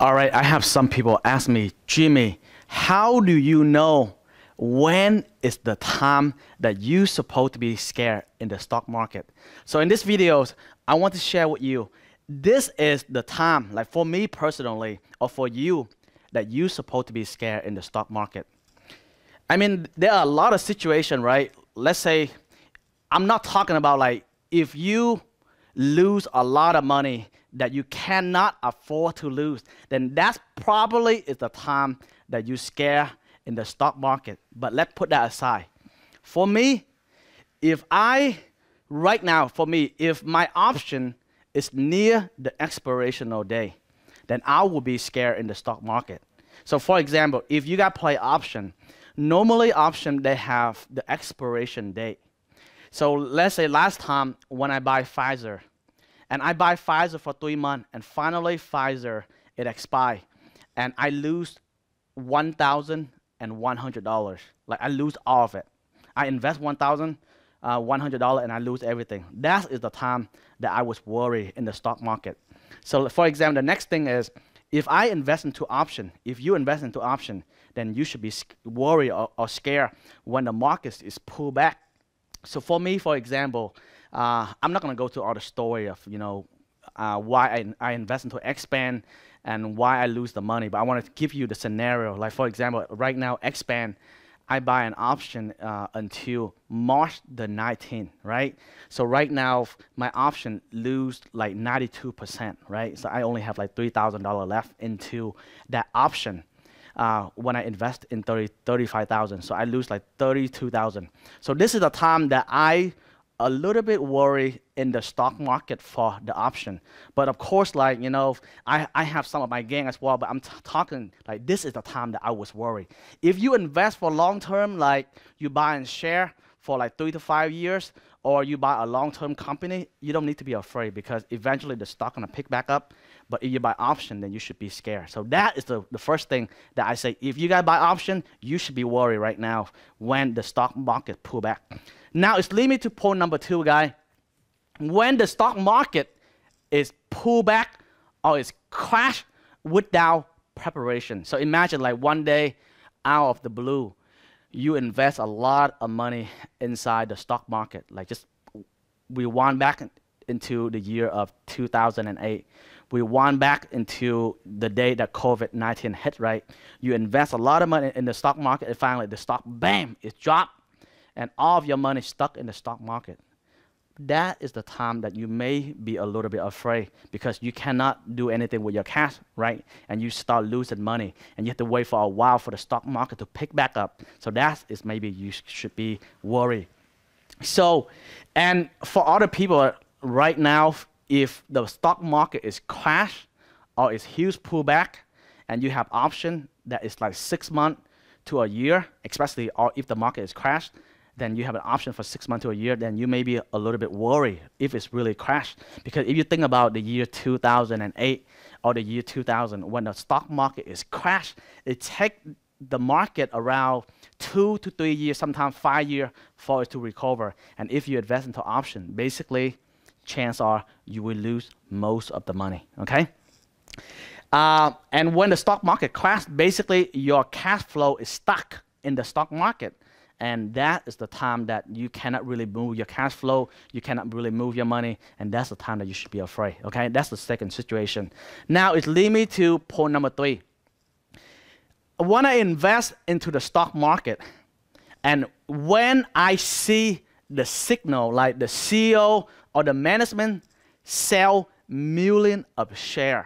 All right, I have some people ask me, Jimmy, how do you know when is the time that you're supposed to be scared in the stock market? So in this video, I want to share with you, this is the time, like for me personally, or for you, that you're supposed to be scared in the stock market. I mean, there are a lot of situations, right? Let's say, I'm not talking about like, if you lose a lot of money that you cannot afford to lose, then that's probably is the time that you scare in the stock market. But let's put that aside. For me, if my option is near the expirational day, then I will be scared in the stock market. So for example, if you got play option, normally option, they have the expiration date. So let's say last time when I buy Pfizer, and I buy Pfizer for 3 months, and finally Pfizer, it expired, and I lose $1,100. Like I lose all of it. I invest $1,100 and I lose everything. That is the time that I was worried in the stock market. So for example, the next thing is, if I invest into option, if you invest into option, then you should be worried or scared when the market is pulled back. So for me, for example, I'm not going to go to all the story of why I invest into Expand and why I lose the money, but I want to give you the scenario. Like for example, right now Expand, I buy an option until March the 19th, right? So right now my option lose like 92%, right? So I only have like $3,000 left into that option. When I invest in 35,000, so I lose like 32,000. So this is the time that I a little bit worried in the stock market for the option. But of course, like, I have some of my gain as well, but I'm talking like this is the time that I was worried. If you invest for long term, like you buy and share for like 3 to 5 years, or you buy a long-term company, you don't need to be afraid because eventually the stock gonna pick back up. But if you buy option, then you should be scared. So that is the first thing that I say. If you guys buy option, you should be worried right now when the stock market pull back. Now it's lead me to point number 2, guys. When the stock market is pulled back or is crashed without preparation. So imagine like one day out of the blue, you invest a lot of money inside the stock market. Like just we went back into the year of 2008. We went back into the day that COVID-19 hit, right? You invest a lot of money in the stock market, and finally the stock, bam, it dropped, and all of your money stuck in the stock market. That is the time that you may be a little bit afraid because you cannot do anything with your cash, right? And you start losing money, and you have to wait for a while for the stock market to pick back up. So that is maybe you should be worried. So, and for other people right now, if the stock market is crash or is huge pullback, and you have option that is like 6 months to a year, especially or if the market is crashed, then you have an option for 6 months to a year, then you may be a little bit worried if it's really crashed. Because if you think about the year 2008 or the year 2000, when the stock market is crashed, it takes the market around 2 to 3 years, sometimes 5 years for it to recover. And if you invest into option, basically, chances are you will lose most of the money, okay? And when the stock market crashes, basically your cash flow is stuck in the stock market. And that is the time that you cannot really move your cash flow, you cannot really move your money, and that's the time that you should be afraid, okay? That's the second situation. Now, it leads me to point number 3. When I invest into the stock market, and when I see the signal, like the CEO or the management sell millions of shares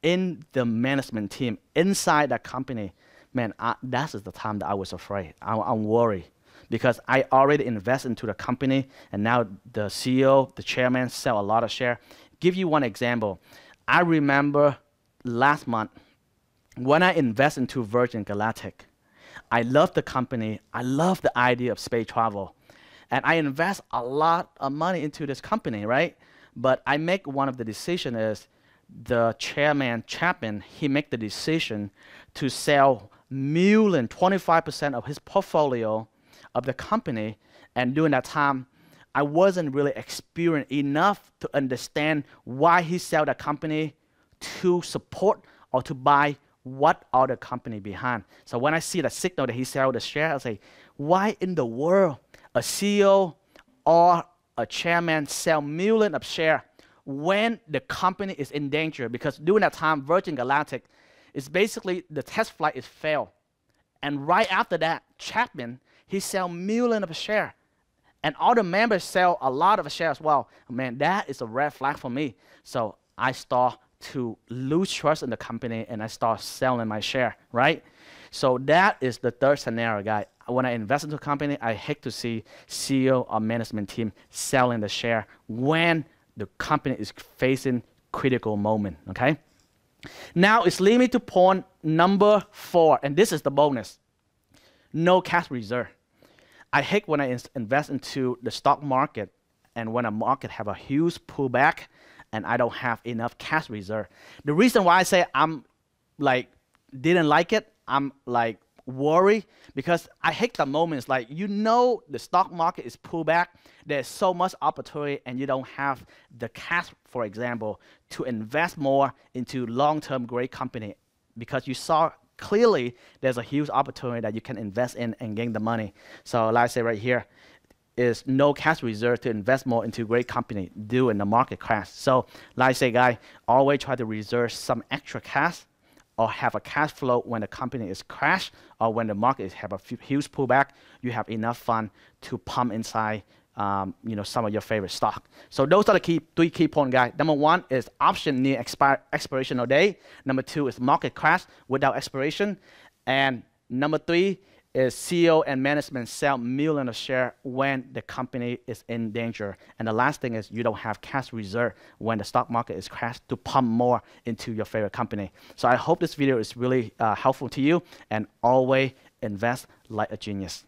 in the management team, inside that company, man, that is the time that I was afraid. I'm worried because I already invest into the company, and now the CEO, the chairman, sell a lot of shares. Give you one example. I remember last month when I invest into Virgin Galactic. I love the company. I love the idea of space travel. And I invest a lot of money into this company, right? But I make one of the decisions is the chairman, he make the decision to sell 25% of his portfolio of the company. And during that time, I wasn't really experienced enough to understand why he sell the company to support or to buy what other company behind. So when I see the signal that he sell the share, I say, why in the world a CEO or a chairman sell millions of shares when the company is in danger? Because during that time, Virgin Galactic is basically the test flight is failed. And right after that, Chapman, he sell millions of shares. And all the members sell a lot of shares as well. Man, that is a red flag for me. So I start to lose trust in the company and I start selling my share, right? So that is the third scenario, guys. When I invest into a company, I hate to see CEO or management team selling the share when the company is facing critical moment, okay? Now it's leading me to point number 4, and this is the bonus. No cash reserve. I hate when I invest into the stock market and when a market have a huge pullback and I don't have enough cash reserve. The reason why I say I'm like, didn't like it, I'm like worried, because I hate the moments like, you know, the stock market is pulled back, there's so much opportunity and you don't have the cash, for example, to invest more into long-term great company because you saw clearly there's a huge opportunity that you can invest in and gain the money. So like I say right here, is no cash reserve to invest more into great company due in the market crash. So like I say, guys, always try to reserve some extra cash or have a cash flow when the company is crashed or when the market is have a huge pullback. You have enough fund to pump inside you know, some of your favorite stock. So those are the 3 key points, guys. Number 1 is option near expiration date. Number 2 is market crash without expiration. And number 3 is CEO and management sell millions of shares when the company is in danger. And the last thing is you don't have cash reserve when the stock market is crashed to pump more into your favorite company. So I hope this video is really helpful to you, and always invest like a genius.